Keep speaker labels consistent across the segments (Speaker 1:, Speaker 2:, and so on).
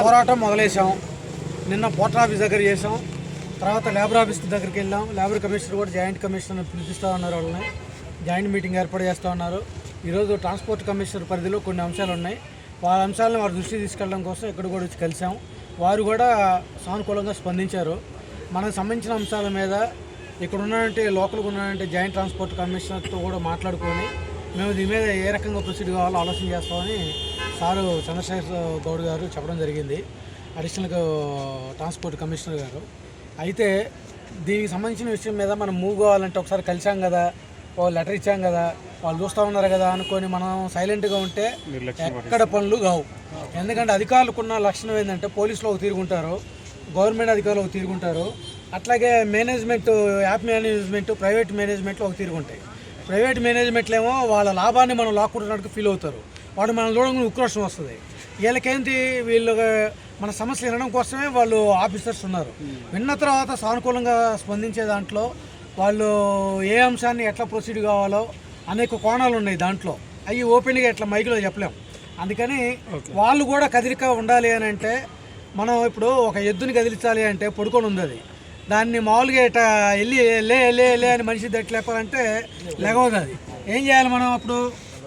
Speaker 1: పోరాటం మొదలేసాం. నిన్న port office దగ్గర చేసాం, తర్వాత లేబర్ ఆఫీస్ దగ్గరికి వెళ్ళాం. లేబర్ కమిషనర్ కూడా జాయింట్ కమిషనర్ పిలిపిస్తూ ఉన్నారు, వాళ్ళని జాయింట్ మీటింగ్ ఏర్పాటు చేస్తూ ఉన్నారు. ఈరోజు ట్రాన్స్పోర్ట్ కమిషనర్ పరిధిలో కొన్ని అంశాలు ఉన్నాయి, వాళ్ళ అంశాలను వారి దృష్టికి తీసుకెళ్ళడం కోసం ఇక్కడ కూడా వచ్చి కలిసాం. వారు కూడా సానుకూలంగా స్పందించారు. మనకు సంబంధించిన అంశాల మీద ఇక్కడ ఉన్నటువంటి లోకల్గా ఉన్నటువంటి జాయింట్ ట్రాన్స్పోర్ట్ కమిషనర్తో కూడా మాట్లాడుకొని మేము దీని మీద ఏ రకంగా ప్రొసీడ్ కావాలో ఆలోచన చేస్తామని సారు చంద్రశేఖర్ గౌడ్ గారు చెప్పడం జరిగింది, అడిషనల్ ట్రాన్స్పోర్ట్ కమిషనర్ గారు. అయితే దీనికి సంబంధించిన విషయం మీద మనం మూవ్ కావాలంటే ఒకసారి కలిసాం కదా, వాళ్ళు లెటర్ ఇచ్చాం కదా, వాళ్ళు చూస్తూ ఉన్నారు కదా అనుకొని మనం సైలెంట్గా ఉంటే ఎక్కడ పనులు కావు. ఎందుకంటే అధికారులకు ఉన్న లక్షణం ఏంటంటే పోలీసులు ఒక తీరుగుంటారు, గవర్నమెంట్ అధికారులు ఒక తీరుగుంటారు, అట్లాగే మేనేజ్మెంట్, యాప్ మేనేజ్మెంట్, ప్రైవేట్ మేనేజ్మెంట్లో ఒక తీరుగుంటాయి. ప్రైవేట్ మేనేజ్మెంట్లు ఏమో వాళ్ళ లాభాన్ని మనం లాక్కుంటున్నట్టు ఫీల్ అవుతారు, వాడు మనం చూడగానే ఉక్రోషం వస్తుంది. వీళ్ళకేంటి, వీళ్ళు మన సమస్యలు వినడం కోసమే వాళ్ళు ఆఫీసర్స్ ఉన్నారు. విన్న తర్వాత సానుకూలంగా స్పందించే దాంట్లో వాళ్ళు ఏ అంశాన్ని ఎట్లా ప్రొసీడ్ కావాలో అనేక కోణాలు ఉన్నాయి దాంట్లో, అవి ఓపెన్గా ఎట్లా మైక్లో చెప్పలేం. అందుకని వాళ్ళు కూడా కదిలిక ఉండాలి అని అంటే, మనం ఇప్పుడు ఒక ఎద్దుని కదిలించాలి అంటే పడుకొని ఉంది, అది దాన్ని మామూలుగా ఇట్లా వెళ్ళి లే లే లే అని మనిషి దట్టి లేపాలంటే లేగవదు. అది ఏం చేయాలి, మనం అప్పుడు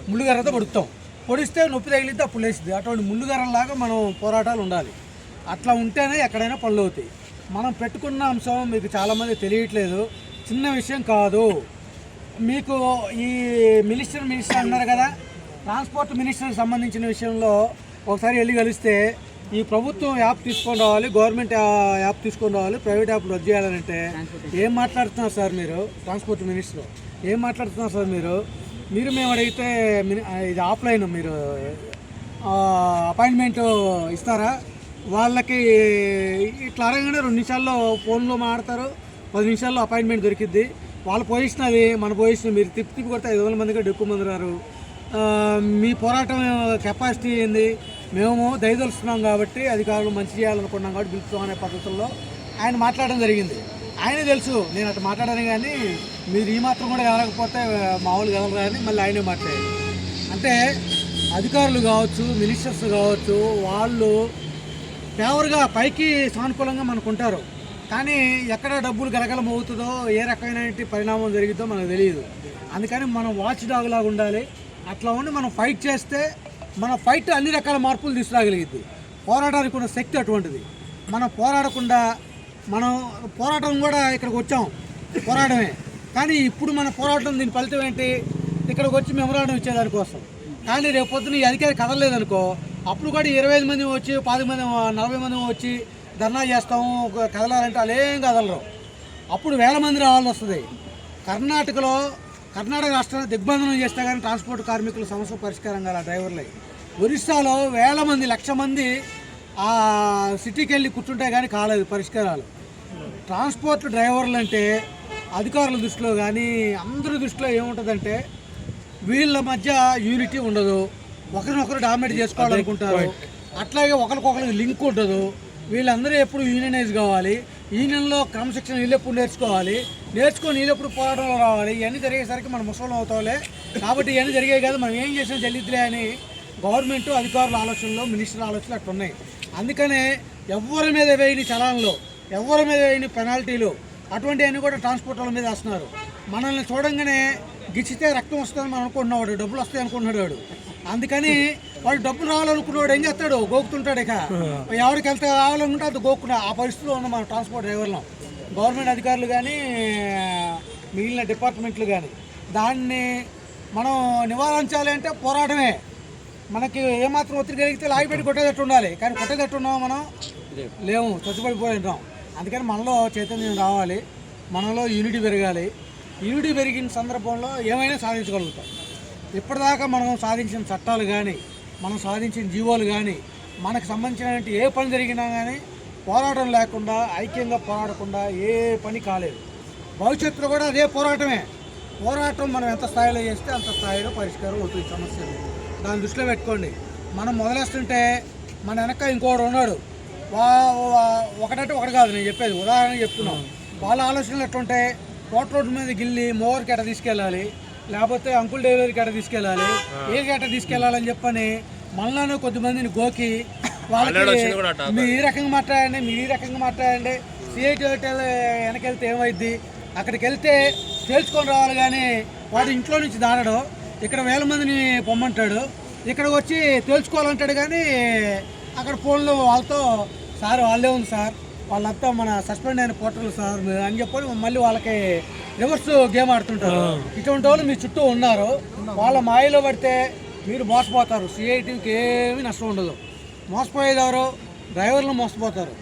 Speaker 1: ముళ్ళుగర్రతో పడుతాం, పొడిస్తే నొప్పి తగిలితే అప్పుడు లేస్తుంది. అటువంటి ముళ్ళుగర్రలాగా మనం పోరాటాలు ఉండాలి, అట్లా ఉంటేనే ఎక్కడైనా పనులు అవుతాయి. మనం పెట్టుకున్న అంశం మీకు చాలామంది తెలియట్లేదు, చిన్న విషయం కాదు. మీకు ఈ మినిస్టర్ అన్నారు కదా, ట్రాన్స్పోర్ట్ మినిస్టర్కి సంబంధించిన విషయంలో ఒకసారి వెళ్ళి కలిస్తే ఈ ప్రభుత్వం యాప్ తీసుకొని రావాలి, గవర్నమెంట్ యాప్ తీసుకొని రావాలి, ప్రైవేట్ యాప్లు రద్దు చేయాలంటే ఏం మాట్లాడుతున్నారు సార్ మీరు? ట్రాన్స్పోర్ట్ మినిస్టర్ ఏం మాట్లాడుతున్నారు సార్ మీరు? మేము అడిగితే ఇది ఆఫ్లైన్, మీరు అపాయింట్మెంట్ ఇస్తారా? వాళ్ళకి ఇట్లా అరగానే 2 నిమిషాల్లో ఫోన్లో మాట్లాడతారు, 10 నిమిషాల్లో అపాయింట్మెంట్ దొరికిద్ది. వాళ్ళ పొజిషన్ అది, మన పొజిషన్ మీరు తిప్పి కొడితే 500 మంది కంటే ఎక్కువ మంది రారు. మీ పోరాటం కెపాసిటీ ఏంది? మేము దయదలుస్తున్నాం కాబట్టి అధికారులు మంచి చేయాలనుకున్నాం కాబట్టి పిలుస్తాం అనే పద్ధతుల్లో ఆయన మాట్లాడడం జరిగింది. ఆయనే తెలుసు నేను అట్లా మాట్లాడాను, కానీ మీరు ఈ మాత్రం కూడా కలగకపోతే మామూలు కలగరు కానీ మళ్ళీ ఆయనే మాట్లాడారు. అంటే అధికారులు కావచ్చు, మినిస్టర్స్ కావచ్చు, వాళ్ళు ఫేవర్గా పైకి సానుకూలంగా మనకుంటారు, కానీ ఎక్కడ డబ్బులు గలగలమవుతుందో, ఏ రకమైన పరిణామం జరిగిద్దో మనకు తెలియదు. అందుకని మనం వాచ్ డాగ్ లాగా ఉండాలి. అట్లా ఉండి మనం ఫైట్ చేస్తే మన ఫైట్ అన్ని రకాల మార్పులు తీసుకురాగలిగిద్ది. పోరాటానికి ఉన్న శక్తి అటువంటిది. మనం పోరాడకుండా, మనం పోరాటం కూడా ఇక్కడికి వచ్చాం పోరాడమే, కానీ ఇప్పుడు మన పోరాటం దీని ఫలితం ఏంటి? ఇక్కడికి వచ్చి మెమరాండం ఇచ్చేదానికోసం. కానీ రేపు పొద్దున ఈ అధికారి కదలలేదనుకో, అప్పుడు కూడా 25 మంది వచ్చి 10 మంది 40 మంది వచ్చి ధర్నా చేస్తాము, కదలాలంటే వాళ్ళు ఏం కదలరు. అప్పుడు వేల మంది రావాల్సి వస్తుంది. కర్ణాటక రాష్ట్రాన్ని దిగ్బంధనం చేస్తే కానీ ట్రాన్స్పోర్ట్ కార్మికుల సమస్య పరిష్కారం కాల డ్రైవర్లే. ఒరిస్సాలో వేల మంది, 1,00,000 మంది ఆ సిటీకి వెళ్ళి కూర్చుంటే కానీ కాలేదు పరిష్కారాలు. ట్రాన్స్పోర్ట్ డ్రైవర్లు అంటే అధికారుల దృష్టిలో కానీ అందరి దృష్టిలో ఏముంటుందంటే వీళ్ళ మధ్య యూనిటీ ఉండదు, ఒకరినొకరు డామినేట్ చేసుకోవాలనుకుంటారు, అట్లాగే ఒకరికొకరికి లింక్ ఉండదు. వీళ్ళందరూ ఎప్పుడు యూనియనైజ్ కావాలి, యూనియన్లో క్రమశిక్షణ వీళ్ళు ఎప్పుడు నేర్చుకొని వీళ్ళు ఎప్పుడు పోరాటంలో రావాలి. ఇవన్నీ జరిగేసరికి మనం ముసలం అవుతాంలే, కాబట్టి ఇవన్నీ జరిగాయి కదా, మనం ఏం చేసినా జల్లిద్దులే అని గవర్నమెంట్ అధికారుల ఆలోచనలో, మినిస్టర్ ఆలోచనలు అట్లా ఉన్నాయి. అందుకనే ఎవరి మీద వేయని చలాన్లు, ఎవరి మీద వేయని పెనాల్టీలు, అటువంటివన్నీ కూడా ట్రాన్స్పోర్ట్ వాళ్ళ మీద వేస్తున్నారు. మనల్ని చూడంగానే గిచ్చితే రక్తం వస్తుందని మనం అనుకుంటున్నాడు, డబ్బులు వస్తాయి అనుకుంటున్నాడు వాడు. అందుకని వాడు డబ్బులు రావాలనుకున్నాడు ఏం చేస్తాడు, గోకుతుంటాడు. ఇక ఎవరికి ఎంత రావాలనుకుంటే అది గోక్కున్నా ఆ పరిస్థితిలో ఉన్న మన ట్రాన్స్పోర్ట్ డ్రైవర్లు, గవర్నమెంట్ అధికారులు కానీ మిగిలిన డిపార్ట్మెంట్లు కానీ. దాన్ని మనం నివారించాలి అంటే పోరాటమే. మనకి ఏమాత్రం ఒత్తిడి కలిగితే లాగిపెట్టి కొట్టేటట్టు ఉండాలి, కానీ కొట్టేటట్టు ఉన్నాం మనం లేవు, చచ్చిపడిపోయి ఉంటాం. అందుకని మనలో చైతన్యం రావాలి, మనలో యూనిటీ పెరగాలి. యూనిటీ పెరిగిన సందర్భంలో ఏమైనా సాధించగలుగుతాం. ఇప్పటిదాకా మనం సాధించిన చట్టాలు కానీ, మనం సాధించిన జీవోలు కానీ, మనకు సంబంధించిన ఏ పని జరిగినా కానీ పోరాటం లేకుండా, ఐక్యంగా పోరాడకుండా ఏ పని కాలేదు. భవిష్యత్తులో కూడా అదే పోరాటమే. పోరాటం మనం ఎంత స్థాయిలో చేస్తే అంత స్థాయిలో పరిష్కారం అవుతుంది సమస్యలు. దాన్ని దృష్టిలో పెట్టుకోండి. మనం మొదలేస్తుంటే మన వెనక ఇంకోటి ఉన్నాడు, ఒకటంటే ఒకటి కాదు, నేను చెప్పేది ఉదాహరణ చెప్తున్నాం. వాళ్ళ ఆలోచనలు ఎట్లుంటాయి, రోడ్డు మీద గిల్లి మోవర్కి ఎట్ట తీసుకెళ్ళాలి, లేకపోతే అంకుల్ డెలివరీకి ఎట్ట తీసుకెళ్ళాలి, ఏ గట్ట తీసుకెళ్ళాలని చెప్పని మనలోనే కొద్దిమందిని గోకి వాళ్ళకి మీరు ఈ రకంగా మాట్లాడండి, మీరు ఈ రకంగా మాట్లాడండి, సిఐటి హోటల్ వెనకెళ్తే ఏమైద్ది, అక్కడికి వెళ్తే తేల్చుకొని రావాలి. కానీ వాడు ఇంట్లో నుంచి దానడు, ఇక్కడ 1000 మందిని పొమ్మంటాడు, ఇక్కడికి వచ్చి తేల్చుకోవాలంటాడు. కానీ అక్కడ ఫోన్లో వాళ్ళతో సార్ వాళ్ళే ఉంది సార్, వాళ్ళంతా మన సస్పెండ్ అయిన పోర్టల్ సార్ అని చెప్పి మళ్ళీ వాళ్ళకి రివర్స్ గేమ్ ఆడుతుంటారు. ఇటువంటి వాళ్ళు మీ చుట్టూ ఉన్నారు, వాళ్ళ మాయలో పడితే మీరు మోసపోతారు. సిఐటికి ఏమీ నష్టం ఉండదు. మోసపోయేది ఎవరు? డ్రైవర్లు మోసపోతారు.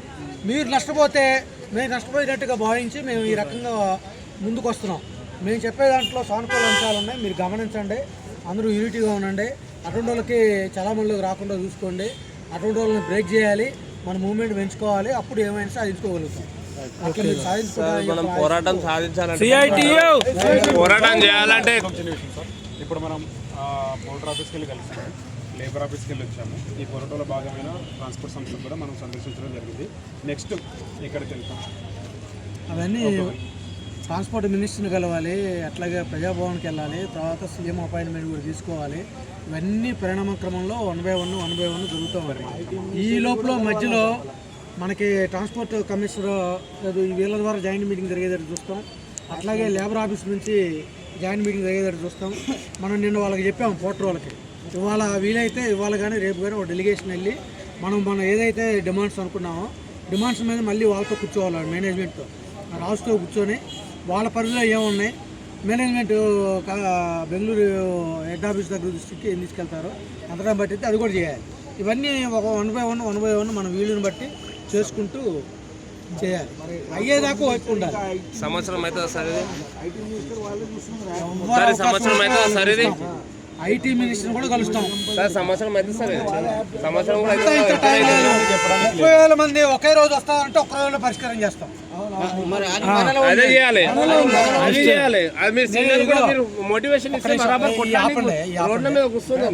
Speaker 1: మీరు నష్టపోతే మేము నష్టపోయేటట్టుగా భావించి మేము ఈ రకంగా ముందుకు వస్తున్నాం. మేము చెప్పే దాంట్లో సానుకూల అంశాలు ఉన్నాయి, మీరు గమనించండి. అందరూ యూనిటీగా ఉండండి. అటువంటి వాళ్ళకి చలామణిలోకి రాకుండా చూసుకోండి. అటువంటి వాళ్ళని బ్రేక్ చేయాలి, మన మూవ్మెంట్ పెంచుకోవాలి. అప్పుడు ఏమైనా సాధించుకోగలుగుతాం. అట్లా మీరు
Speaker 2: మనం పోరాటం సాధించాలంటే
Speaker 3: పోరాటం చేయాలంటే
Speaker 4: ఇప్పుడు మనం పోర్టర్ ఆఫీస్కి వెళ్ళి కలిసాము, లేబర్ ఆఫీస్కి వెళ్ళి వచ్చాము. ఈ పోరాటంలో భాగమైన ట్రాన్స్పోర్ట్ సంస్థను కూడా మనం సందర్శించడం జరిగింది. నెక్స్ట్ ఇక్కడికి వెళ్తాం.
Speaker 1: అవన్నీ ట్రాన్స్పోర్ట్ మినిస్టర్ని కలవాలి, అట్లాగే ప్రజాభవన్కి వెళ్ళాలి, తర్వాత సీఎం అపాయింట్మెంట్ కూడా తీసుకోవాలి. ఇవన్నీ పరిణామ క్రమంలో 1 by 1 జరుగుతూ ఉంటాయి. ఈ లోపల మధ్యలో మనకి ట్రాన్స్పోర్ట్ కమిషనర్ వీళ్ళ ద్వారా జాయింట్ మీటింగ్ జరిగేటట్టు చూస్తాం. అట్లాగే లేబర్ ఆఫీస్ నుంచి జాయింట్ మీటింగ్ జరిగేటట్టు చూస్తాం. మనం నిన్న వాళ్ళకి చెప్పాము, పోర్టర్ వాళ్ళకి, ఇవాళ వీలైతే ఇవాళ కానీ రేపు కానీ ఒక డెలిగేషన్ వెళ్ళి మనం ఏదైతే డిమాండ్స్ అనుకున్నామో డిమాండ్స్ మీద మళ్ళీ వాళ్ళతో కూర్చోవాలి. మేనేజ్మెంట్తో రాజుతో కూర్చొని వాళ్ళ పరిధిలో ఏమున్నాయి, మేనేజ్మెంట్ బెంగళూరు హెడ్ ఆఫీస్ దగ్గర దృష్టికి ఏం తీసుకెళ్తారో అంతటా బట్టి అది కూడా చేయాలి. ఇవన్నీ ఒక 1 by 1 మన వీలుని బట్టి చేసుకుంటూ చేయాలి. అయ్యేదాకా వైపు ఉండాలి.
Speaker 2: సంవత్సరం అయితే సరే,
Speaker 1: ఐటీ మినిస్టర్ కూడా కలుస్తాం.
Speaker 2: సంవత్సరం అయితే సరే, సంవత్సరం కూడా
Speaker 1: 30,000 మంది ఒకే రోజు వస్తారంటే ఒక్క రోజులో పరిష్కారం చేస్తాం.
Speaker 2: అదే చేయాలి, అది చేయాలి. అది మీరు మోటివేషన్ ఇస్తే బరాబర్ కొట్టండి. రోడ్ల మీద కూర్చొని